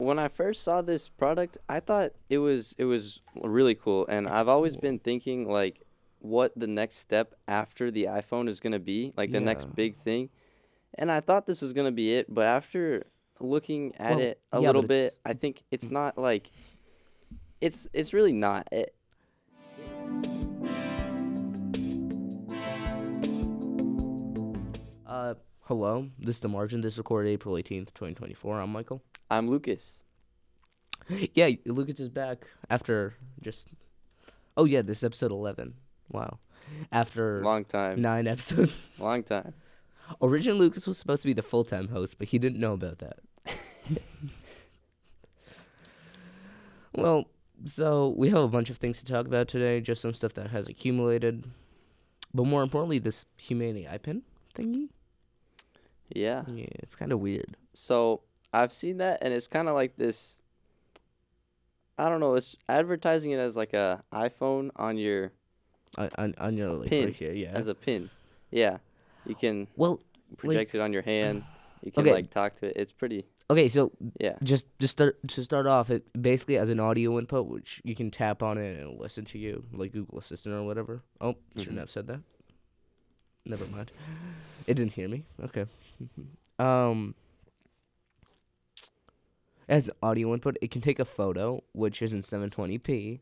when I first saw this product, I thought it was really cool, and It's I've always cool. been thinking like what the next step after the iPhone is gonna be, like the Yeah. next big thing. And I thought this was gonna be it, but after looking at Well, it a yeah, little but bit, it's I think it's mm, not like it's really not. hello. This is the margin. This is recorded April 18th, 2024. I'm Michael. I'm Lucas. Yeah, Lucas is back after just. Oh yeah, this is episode 11. Wow. After Long time. 9 episodes. Long time. Originally, Lucas was supposed to be the full-time host, but he didn't know about that. Well, so we have a bunch of things to talk about today, just some stuff that has accumulated. But more importantly, this Humane eye pin thingy. Yeah. Yeah, it's kind of weird. So I've seen that, and it's kind of like this. I don't know. It's advertising it as like a iPhone on your On your like pin right here, yeah. as a pin. Yeah, you can Well, project like, it on your hand. You can okay, like talk to it. It's pretty. okay. So Yeah. to start off, it basically has an audio input, which you can tap on it and it'll listen to you, like Google Assistant or whatever. Oh, shouldn't Hmm. have said that. Never mind. It didn't hear me. Okay. um. As an audio input, it can take a photo, which isn't 720p,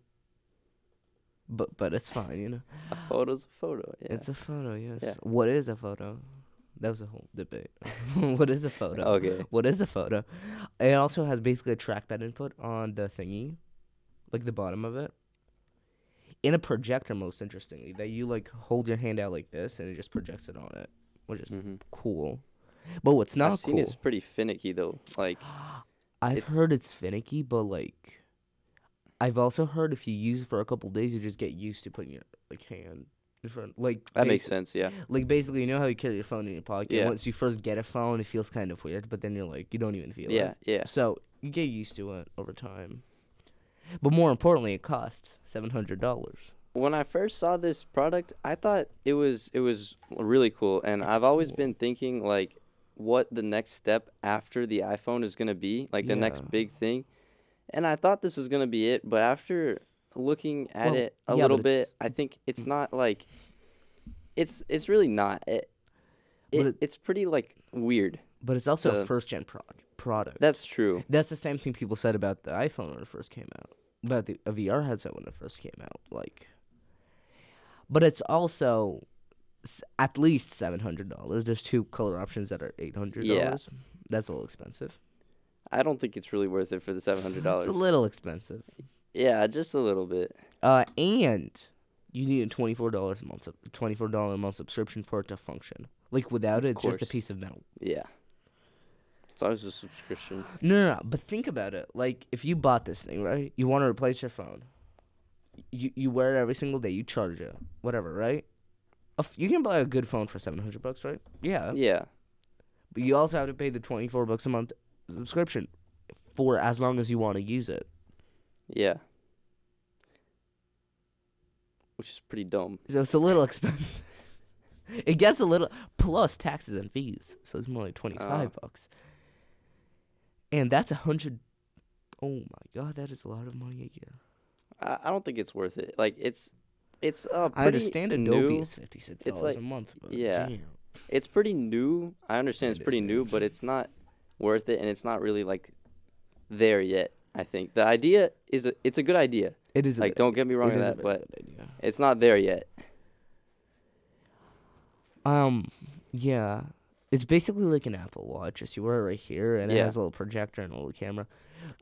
but it's fine, you know. A photo's a photo. Yeah. It's a photo, yes. Yeah. What is a photo? That was a whole debate. What is a photo? Okay. What is a photo? It also has basically a trackpad input on the thingy, like the bottom of it. In a projector, most interestingly, that you like hold your hand out like this and it just projects it on it, which is Hmm. cool. But what's I've not seen cool, it's pretty finicky though. Like I've it's heard it's finicky, but like I've also heard if you use it for a couple days, you just get used to putting your like hand in front, like that makes sense. Yeah. like basically, you know how you carry your phone in your pocket. Yeah. Once you first get a phone, it feels kind of weird, but then you're like, you don't even feel Yeah. it. Yeah. So you get used to it over time. But more importantly, it cost $700. When I first saw this product, I thought it was really cool, and It's I've always cool. been thinking like what the next step after the iPhone is gonna be, like the Yeah. next big thing. And I thought this was gonna be it, but after looking at Well, it a yeah, little but bit, it's I think it's mm, not like it's really not. but It's pretty like weird. it's also a The first gen product. That's true. That's the same thing people said about the iPhone when it first came out, about a VR headset when it first came out. Like, but it's also at least $700. There's two color options that are Yeah, $800. That's a little expensive. I don't think it's really worth it for the seven hundred It's a dollars. little expensive. Yeah, just a little bit. And you need a $24 a month subscription for it to function. Like without Of it, it's just a course. piece of metal. Yeah, it's always a subscription. No. But think about it. Like if you bought this thing, right? You want to replace your phone. You wear it every single day. You charge it, whatever, right? You can buy a good phone for $700, right? Yeah. Yeah, But you also have to pay the $24 a month subscription for as long as you want to use it. yeah, which is pretty dumb. So it's a little expensive. It gets a little plus taxes and fees, so it's more like $25. And that's 100. Oh my god, that is a lot of money a year. I don't think it's worth it. Like it's I pretty understand Adobe new. is $56 It's like a month, but yeah, damn, it's pretty new. I understand it's it is pretty new, new. but it's not worth it, and it's not really like there yet. I think the idea it's a good idea. It is a Like good don't idea. get me wrong It on is a that, very but good idea. it's not there yet. Yeah, it's basically like an Apple Watch. Just you wear it right here, and it Yeah. has a little projector and a little camera.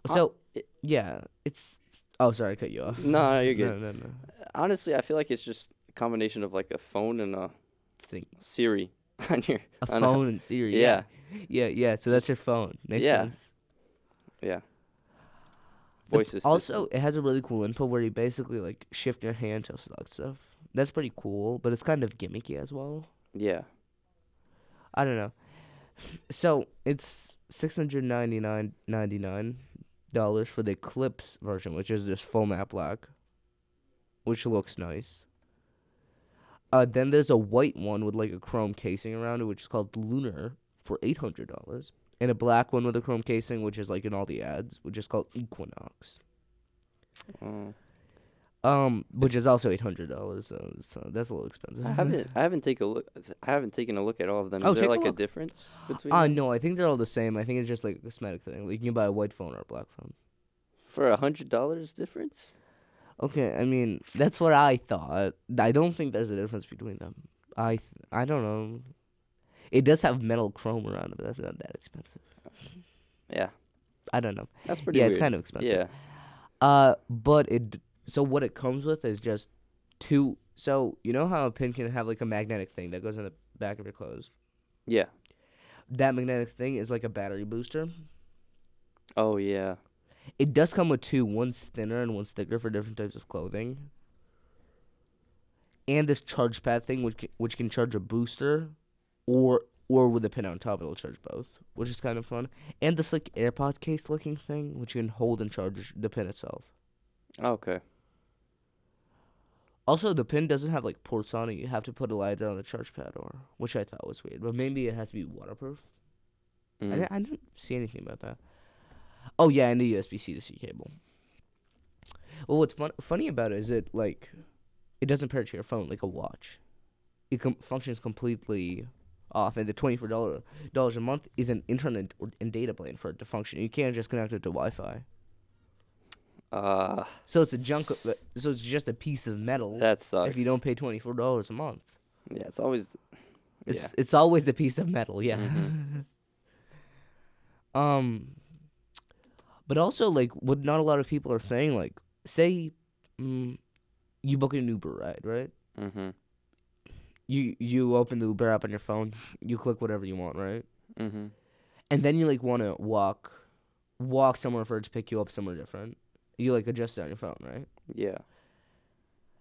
Uh, So it, yeah, it's. Oh, sorry, I cut you off. no, you're good. No. Honestly, I feel like it's just a combination of like a phone and a Thing. Siri on your A on phone and Siri. yeah, Yeah. So that's your phone. Makes yeah. sense. yeah. The Voice assistant. Also, it has a really cool input where you basically like shift your hand to select stuff. That's pretty cool, but it's kind of gimmicky as well. Yeah. I don't know. So it's $699 for the Eclipse version, which is just full matte black, which looks nice. Then there's a white one with like a chrome casing around it, which is called Lunar for $800. and a black one with a chrome casing, which is like in all the ads, which is called Equinox. Mm. Which is also $800, so that's a little expensive. I haven't taken a look. I haven't taken a look at all of them. Oh, Is there take a like a look. difference between them? No, I think they're all the same. I think it's just like a cosmetic thing. Like you can buy a white phone or a black phone. For $100 difference? Okay, I mean that's what I thought. I don't think there's a difference between them. I don't know. It does have metal chrome around it, but that's not that expensive. Yeah, I don't know. that's pretty Yeah, weird. it's kind of expensive. Yeah. But so what it comes with is just two. So you know how a pin can have like a magnetic thing that goes in the back of your clothes. Yeah. That magnetic thing is like a battery booster. Oh yeah. It does come with two. One's thinner and one's thicker for different types of clothing. And this charge pad thing, which can charge a booster, or with a pin on top, it'll charge both, which is kind of fun. And this like AirPods case looking thing, which you can hold and charge the pin itself. Okay. Also, the pin doesn't have like ports on it. You have to put it either on the charge pad or, which I thought was weird. But maybe it has to be waterproof. Mm. I didn't see anything about that. Oh yeah, and the USB-C to C cable. Well, what's funny about it is it like it doesn't pair to your phone like a watch. It functions completely off, and the $24 a month is an internet and data plan for it to function. You can't just connect it to Wi-Fi. So it's a junk. So it's just a piece of metal. That sucks. If you don't pay $24 a month. Yeah, it's always. It's always the piece of metal. Yeah. Mm-hmm. But also like what not a lot of people are saying, like say, you book an Uber ride, right? Mm-hmm. You open the Uber app on your phone, you click whatever you want, right? Mm-hmm. And then you like want to walk somewhere for it to pick you up somewhere different. You like adjust it on your phone, right? Yeah.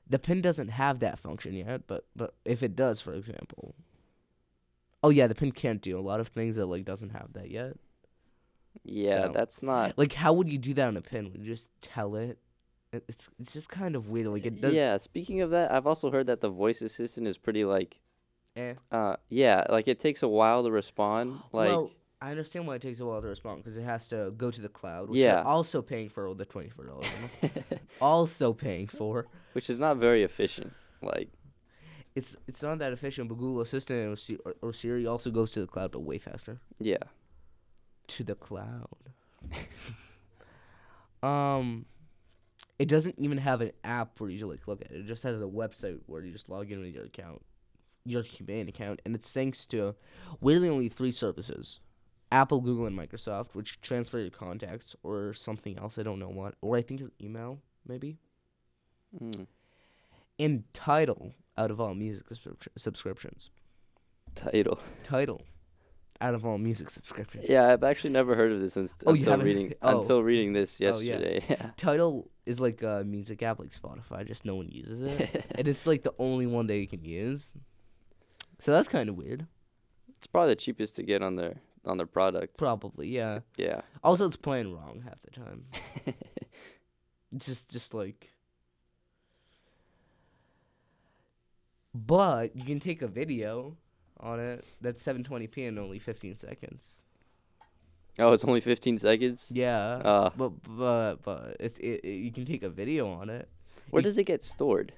The pin doesn't have that function yet, but if it does, for example, oh yeah, the pin can't do a lot of things that like doesn't have that yet. Yeah, So, that's not. like how would you do that on a pin? Would you just tell it? It's just kind of weird. Like it does. Yeah. Speaking of that, I've also heard that the voice assistant is pretty like. Eh. Yeah, like it takes a while to respond. Like. Well, I understand why it takes a while to respond because it has to go to the cloud, which Yeah. you're also paying for the $24 a month. Also paying for. Which is not very efficient. Like. It's not that efficient, but Google Assistant or Siri also goes to the cloud, but way faster. Yeah. To the cloud. It doesn't even have an app where you like look at it. It just has a website where you just log in with your account, your Humane account, and it's thanks to weirdly only 3 services: Apple, Google, and Microsoft, which transfer your contacts or something else. I don't know what, or I think your email maybe. Mm. And Tidal out of all music subscriptions. Tidal. Out of all music subscriptions. Yeah, I've actually never heard of this until reading this Oh, yeah. yesterday. Yeah. Tidal is like a music app like Spotify, just no one uses it. And it's like the only one that you can use. So that's kind of weird. It's probably the cheapest to get on their product. Probably, yeah. Yeah. Also, it's playing wrong half the time. just like... But you can take a video on it that's 720p in only 15 seconds. Oh, it's only 15 seconds? Yeah. But you can take a video on it. Where does it get stored?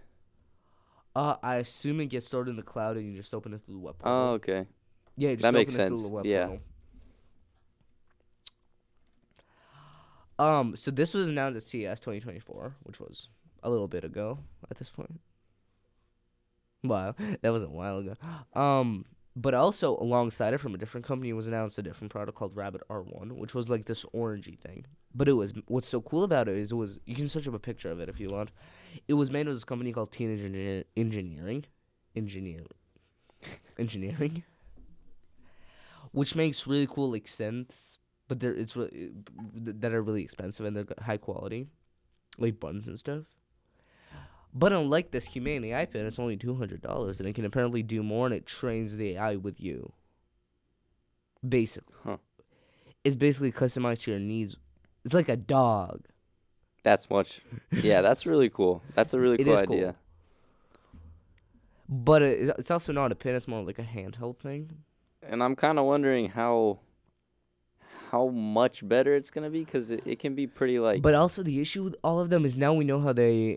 I assume it gets stored in the cloud and you just open it through the web portal. Oh, okay. Yeah, you just That open makes it through sense. the web Yeah. portal. So this was announced at CES 2024, which was a little bit ago at this point. Wow, that was a while ago. But also alongside it from a different company was announced a different product called Rabbit R1, which was like this orangey thing. But what's so cool about it is you can search up a picture of it if you want. It was made with this company called Teenage Engineering, which makes really cool like synths, but that are really expensive and they're high quality, like buttons and stuff. But unlike this Humane AI pin, it's only $200, and it can apparently do more, and it trains the AI with you. Basically. Huh. It's basically customized to your needs. It's like a dog. Yeah, that's really cool. That's a really cool idea. Cool. But it's also not a pin, it's more like a handheld thing. And I'm kind of wondering how how much better it's gonna be because it can be pretty like But also the issue with all of them is now we know how they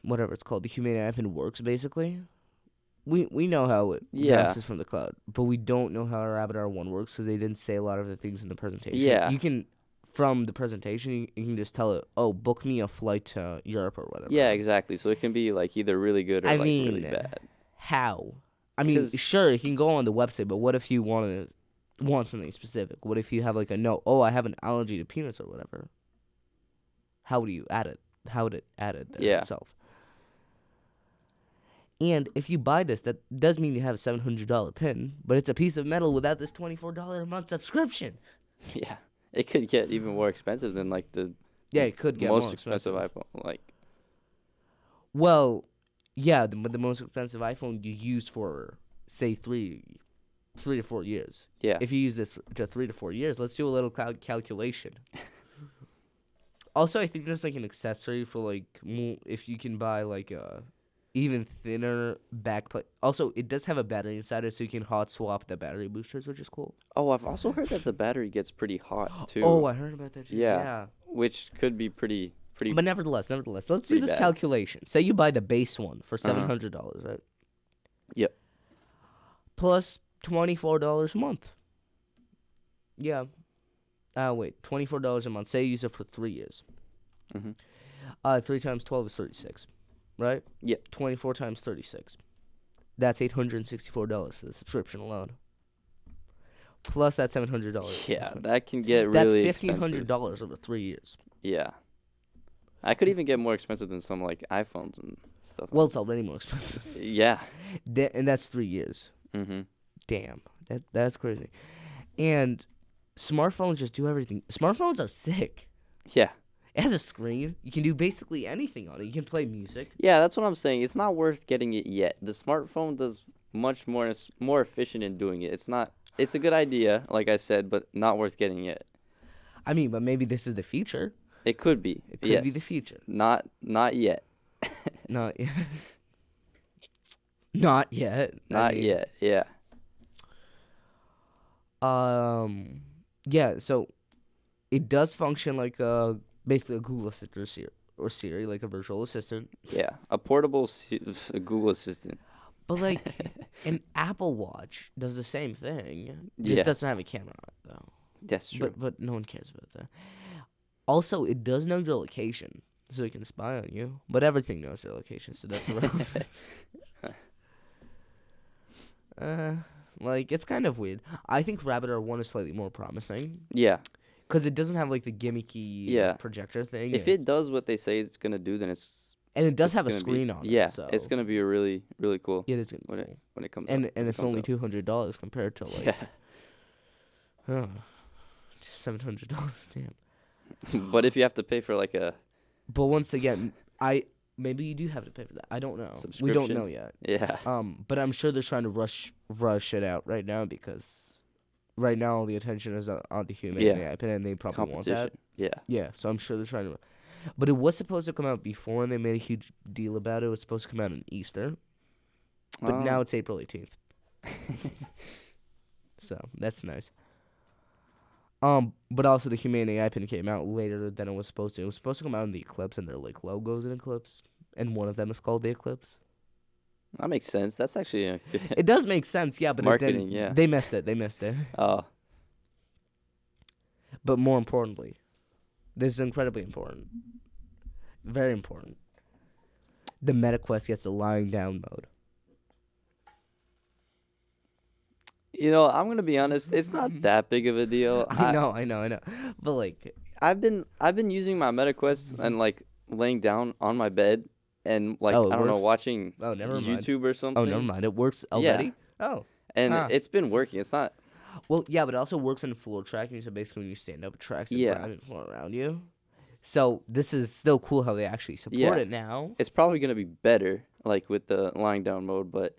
whatever it's called, the human app works basically. We know how it yeah, bounces from the cloud, but we don't know how Rabbit R1 works because they didn't say a lot of the things in the presentation. yeah, You can, from the presentation, you can just tell it, oh, book me a flight to Europe or yeah, whatever. exactly. So it can be like either really good or I like really mean, bad. how? I mean, Because sure, you can go on the website, but what if you want something specific? What if you have like a note? Oh, I have an allergy to peanuts or whatever. How would you add it? How would it add it there yeah, itself? And if you buy this, that does mean you have a $700 pin, but it's a piece of metal without this $24 a month subscription. yeah, it could get even more expensive than like the Yeah, it could get most more expensive expensive. iPhone. Like Well, yeah, but the most expensive iPhone you use for say 3 to 4 years. yeah, If you use this to 3 to 4 years, let's do a little calculation. Also, I think there's like an accessory for like if you can buy like a even thinner backplate. Also, it does have a battery inside it, so you can hot swap the battery boosters, which is cool. oh, I've also heard that the battery gets pretty hot too. Oh, I heard about that too. Yeah, Yeah. which could be pretty But nevertheless, let's do pretty this bad. calculation. Say you buy the base one for Uh-huh. $700, right? Yep. Plus $24 a month. Yeah. Wait, $24 a month. Say you use it for 3 years. Mhm. 3 times 12 is 36, right? Yep. 24 times 36. That's $864 for the subscription alone. Plus that $700. Yeah, that can get That's really $1,500 over 3 years. Yeah. I could even get more expensive than some like iPhones and stuff. Well, it's already more expensive. Yeah. And that's 3 years. Mhm. Damn, that's crazy. And smartphones just do everything. Smartphones are sick. Yeah. It has a screen. You can do basically anything on it. You can play music. Yeah, that's what I'm saying. It's not worth getting it yet. The smartphone does much more. It's more efficient in doing it. It's not. It's a good idea, like I said, but not worth getting yet. I mean, but maybe this is the future. It could be. It could yes. be the future. Not yet. Not yet. Not yet. Not yet. Yeah. Yeah. So it does function like basically a Google Assistant or Siri, like a virtual assistant. Yeah. A portable Google Assistant. But like an Apple Watch does the same thing. Yeah. Just doesn't have a camera on it though. That's true. But no one cares about that. Also, it does know your location, so it can spy on you. But everything knows your location, so that's irrelevant. Like it's kind of weird. I think Rabbit R1 is slightly more promising Yeah. because it doesn't have like the gimmicky Yeah. projector thing. If it does what they say it's gonna do, then it's and it does it's have a gonna screen be, on yeah, it. So it's gonna be really really cool yeah, that's gonna when be it cool. when it comes And out, when it it's comes only out. $200 compared to like Yeah. $700. Damn. But if you have to pay for like a But once again, maybe you do have to pay for that. I don't know. We subscription, don't know yet. yeah, But I'm sure they're trying to rush it out right now because right now all the attention is on the human Yeah. AI pin, and they probably want that. competition, yeah, Yeah, so I'm sure they're trying to. But it was supposed to come out before, and they made a huge deal about it. It was supposed to come out on Easter, but now it's April 18th. So that's nice. But also the human AI pin came out later than it was supposed to. It was supposed to come out in the Eclipse, and there are like logos in Eclipse, and one of them is called the Eclipse. that makes sense. That's actually a good It does make sense, yeah, but marketing, yeah. they missed it. Oh, But more importantly, this is incredibly important. Very important. The MetaQuest gets a lying down mode. I'm gonna be honest. It's not that big of a deal. I know. But like, I've been using my MetaQuest and like laying down on my bed and like Oh, it I don't know works? watching oh, never mind. YouTube or something. Oh, never mind. It works already? Oh. And Huh. it's been working. It's not. Well, yeah, but it also works in floor tracking. So basically, when you stand up, it tracks the Yeah. ground and floor around you. So this is still cool how they actually support Yeah. it now. It's probably gonna be better like with the lying down mode, but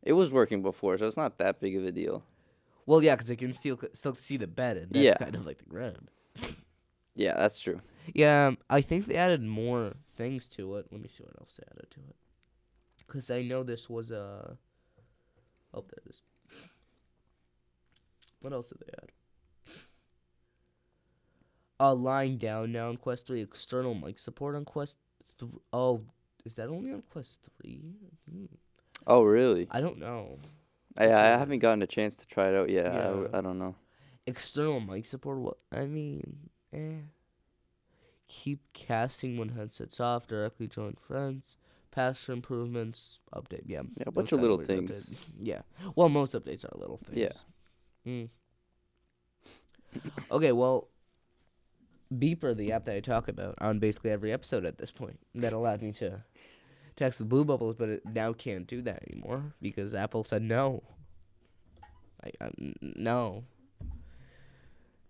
it was working before, so it's not that big of a deal. Well, yeah, because it can still see the bed. And that's Yeah. kind of like the ground. Yeah, that's true. Yeah, I think they added more things to it. Let me see what else they added to it. Because I know this was a... Oh, there it is. What else did they add? Lying down now on Quest 3. External mic support on Quest 3. Oh, is that only on Quest 3? Oh, really? I don't know. I That's weird. haven't gotten a chance to try it out yet. Yeah. I don't know. External mic support. What? I mean, keep casting when headsets off. Directly join friends. Pastor improvements. Update. Yeah. Yeah, a Those bunch of kinda little weird things. updates. Yeah. Well, most updates are little things. Yeah. Mm. Okay. Well, Beeper, the app that I talk about on basically every episode at this point, that allowed me to text the blue bubbles, but it now can't do that anymore because Apple said no. No.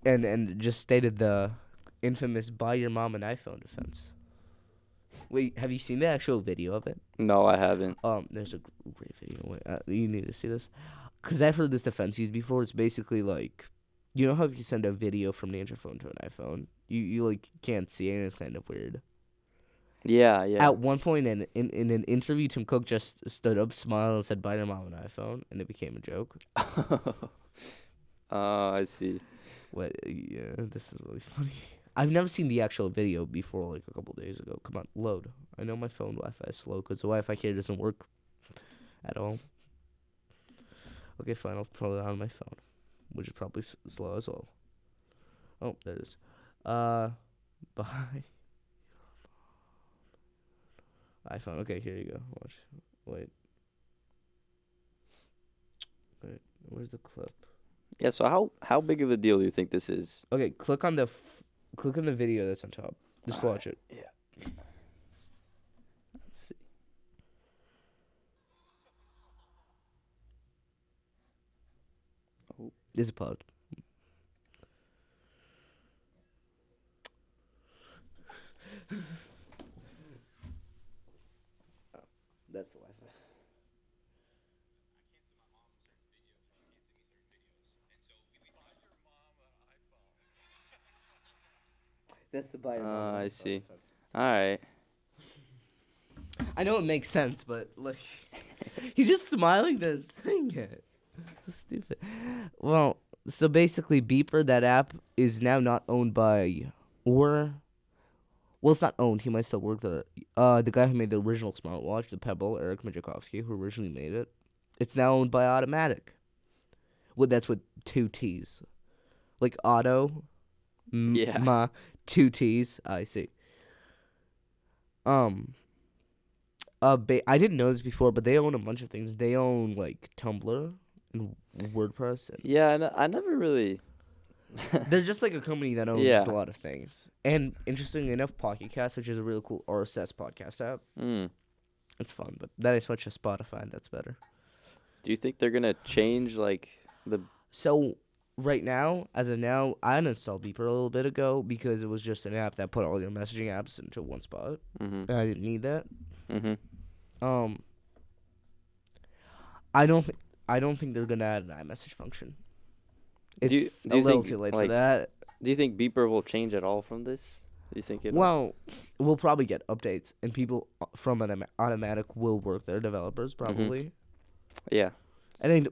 And just stated the infamous buy your mom an iPhone defense. Wait, have you seen the actual video of it? No, I haven't. There's a great video. Wait, you need to see this. Because I've heard this defense used before. It's basically like, you know how if you send a video from an Android phone to an iPhone, you like can't see it and it's kind of weird. Yeah, yeah. At one point in an interview, Tim Cook just stood up, smiled, and said, buy your mom an iPhone, and it became a joke. Oh, I see. What? Yeah, this is really funny. I've never seen the actual video before, like a couple days ago. Come on, load. I know my phone Wi-Fi is slow because the Wi-Fi here doesn't work at all. Okay, fine. I'll put it on my phone, which is probably slow as well. Oh, there it is. Bye. iPhone. Okay, here you go. Watch. Wait. Where's the clip? Yeah, so how big of a deal do you think this is? Okay, click on the video that's on top. Just watch it. Yeah. Let's see. Oh. Is it paused? That's the Wi-Fi. That's the buyer. I see. All right. I know it makes sense, but like, he's just smiling then saying it. So stupid. Well, so basically, Beeper, that app, is now not owned by, well, it's not owned. He might still work there. The guy who made the original smartwatch, the Pebble, Eric Majakovsky, who originally made it, it's now owned by Automatic. Well, that's with 2 T's, like Auto, Yeah. 2 T's. I see. I didn't know this before, but they own a bunch of things. They own like Tumblr and WordPress. And Yeah, I never really. they're just like a company that owns Yeah. a lot of things. And interestingly enough, Pocket Cast, which is a really cool RSS podcast app, it's fun. But then I switched to Spotify, and that's better. Do you think they're gonna change like the? So right now, as of now, I uninstalled Beeper a little bit ago because it was just an app that put all your messaging apps into one spot, and I didn't need that. I don't think they're gonna add an iMessage function. It's do you a little think, too late for like, that. Do you think Beeper will change at all from this? Do you think it? Well, we'll probably get updates, and people from an Automatic will work there. Developers probably. Yeah.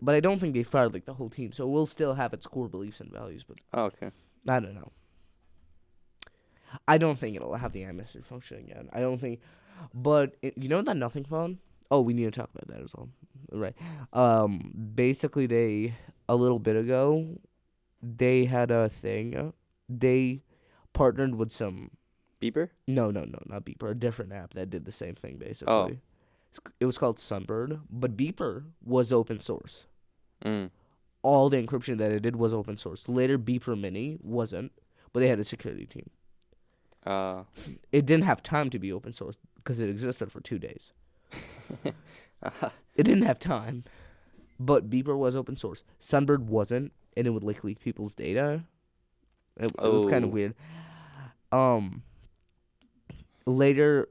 But I don't think they fired like the whole team, so we'll still have its core beliefs and values. But Oh, okay. I don't know. I don't think it'll have the iMessage function again. I don't think. But you know that Nothing phone? Oh, we need to talk about that as well. Right. Basically, they a little bit ago, they had a thing. They partnered with some. Beeper? No, not Beeper. A different app that did the same thing basically. Oh. It was called Sunbird, but Beeper was open source. Mm. All the encryption that it did was open source. Later, Beeper Mini wasn't, but they had a security team. It didn't have time to be open source because it existed for 2 days. It didn't have time, but Beeper was open source. Sunbird wasn't, and it would like leak people's data. It was kind of weird. Later,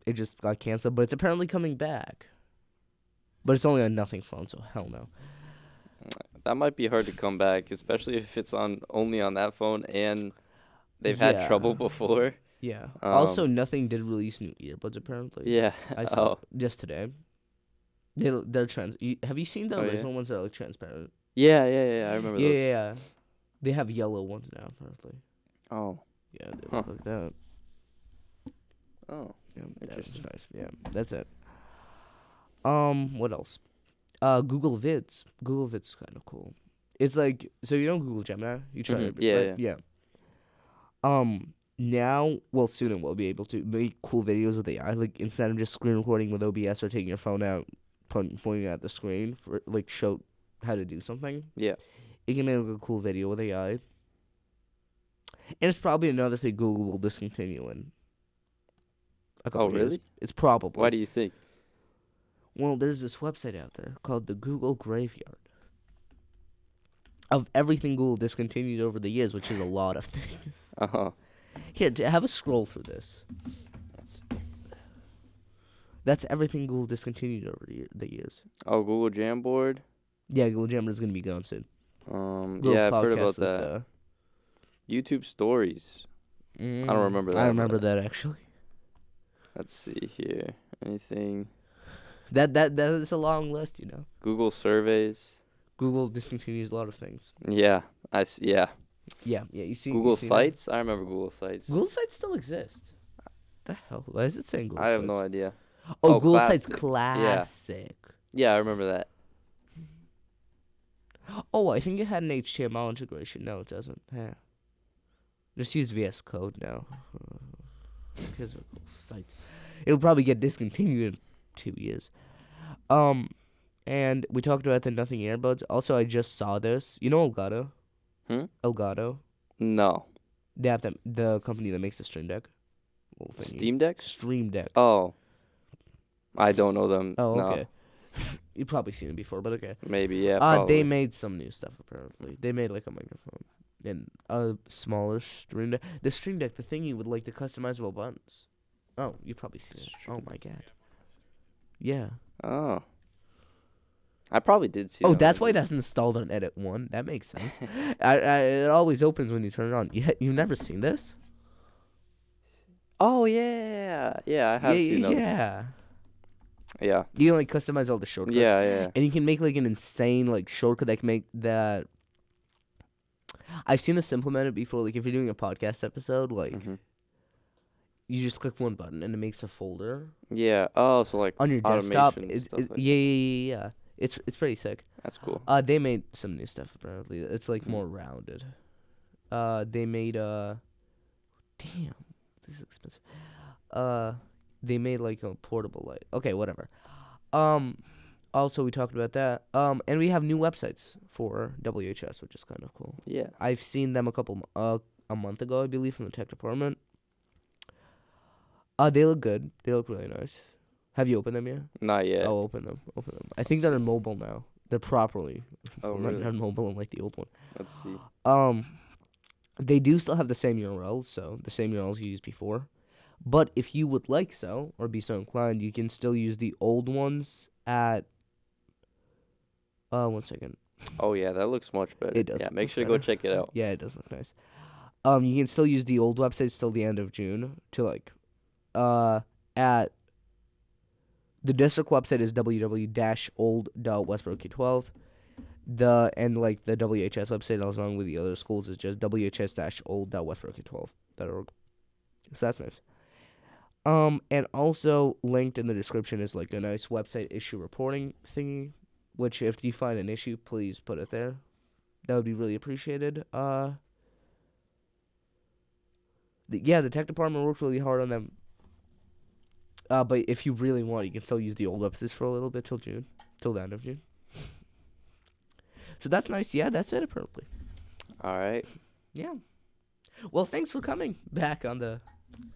it just got canceled, but it's apparently coming back. But it's only on Nothing phone, so hell no. That might be hard to come back, especially if it's only on that phone and they've had trouble before. Yeah. Also, Nothing did release new earbuds apparently. Yeah. I saw just today. They're have you seen the original ones that are like transparent? Yeah. I remember those. Yeah. They have yellow ones now apparently. Oh. Yeah, they Huh. look like that. Oh. Yeah, that was Interesting. nice. Yeah, that's it. What else? Google Vids. Google Vids is kind of cool. It's like, so you know Google Gemini? You try it, Yeah. right? Yeah. Yeah. Now, well, soon it will be able to make cool videos with AI. Like, instead of just screen recording with OBS or taking your phone out, pointing at the screen for, like, show how to do something. Yeah. It can make like, a cool video with AI. And it's probably another thing Google will discontinue in a couple Oh, years. really? It's Why probably. do you think? Well, there's this website out there called the Google Graveyard of everything Google discontinued over the years, which is a lot of things. Uh-huh. Here, have a scroll through this. Let's see. That's everything Google discontinued over the years. Oh, Google Jamboard. Yeah, Google Jammer is gonna be gone soon. Google Yeah, I've heard Podcast about was that. YouTube Stories. I don't remember that. I remember that actually. Let's see here. Anything? That is a long list, you know. Google Surveys. Google discontinues a lot of things. Yeah. Yeah. Yeah. You see. Google you see that? Sites. I remember Google Sites. Google Sites still exist. The hell? Why is it saying Google I have Sites? no idea. Oh, Oh, Google Sites Classic. Classic. Yeah, I remember that. Oh, I think it had an HTML integration. No, it doesn't. Yeah. Just use VS Code now. Here's our Google Sites. It'll probably get discontinued in 2 years. And we talked about the Nothing earbuds. Also, I just saw this. You know Elgato? Elgato. No. They have the company that makes the Stream Deck. Little thingy. Steam Deck? Stream Deck. Oh. I don't know them. Oh, No. okay. You've probably seen it before, but okay. Maybe, yeah, probably. They made some new stuff, apparently. They made, like, a microphone. And a smaller Stream Deck. The Stream Deck, the thingy with, like, the customizable buttons. Oh, you've probably seen it. Oh, my God. Yeah. Oh. I probably did see Oh, that that's one. why that's installed on Edit 1. That makes sense. It always opens when you turn it on. You've never seen this? Oh, yeah. Yeah, I have seen those. Yeah. Yeah. You can, like, customize all the shortcuts. Yeah. And you can make, like, an insane, like, shortcut that can make that... I've seen this implemented before. Like, if you're doing a podcast episode, like, you just click one button and it makes a folder. Yeah. Oh, so, like, on your desktop. automation stuff like that. Yeah. It's pretty sick. That's cool. They made some new stuff, apparently. It's, like, more rounded. They made, damn, this is expensive. They made, like, a portable light. Okay, whatever. Also, we talked about that. And we have new websites for WHS, which is kind of cool. Yeah. I've seen them a month ago, I believe, from the tech department. They look good. They look really nice. Have you opened them yet? Not yet. Oh, open them. I think they're on mobile now. They're properly. Oh, really? Not mobile unlike the old one. Let's see. They do still have the same URLs, so the same URLs you used before. But if you would like so, or be so inclined, you can still use the old ones at... 1 second. Oh, yeah, that looks much better. It does Yeah, look make sure to better. go check it out. Yeah, it does look nice. You can still use the old websites till the end of June to, like, at... The district website is www-old.westbrook12. The WHS website, along with the other schools, is just whs-old.westbrook12.org. So that's nice. And also linked in the description is like a nice website issue reporting thingy, which if you find an issue, please put it there. That would be really appreciated. The tech department worked really hard on them. But if you really want, you can still use the old websites for a little bit till June, till the end of June. So that's nice. Yeah, that's it apparently. All right. Yeah. Well, thanks for coming back on the...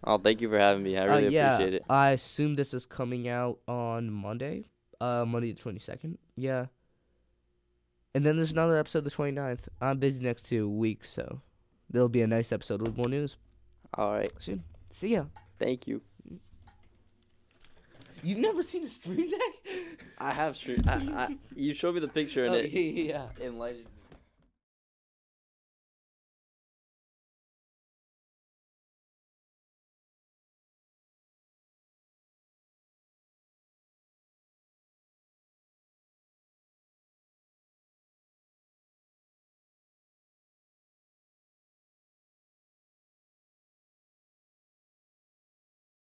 Oh, thank you for having me. I really appreciate it. I assume this is coming out on Monday. Monday the 22nd. Yeah. And then there's another episode the 29th. I'm busy next 2 weeks, so there'll be a nice episode with more news. All right. Soon. See ya. Thank you. You've never seen a Stream Deck? I have streamed. You showed me the picture and it yeah. enlightened me.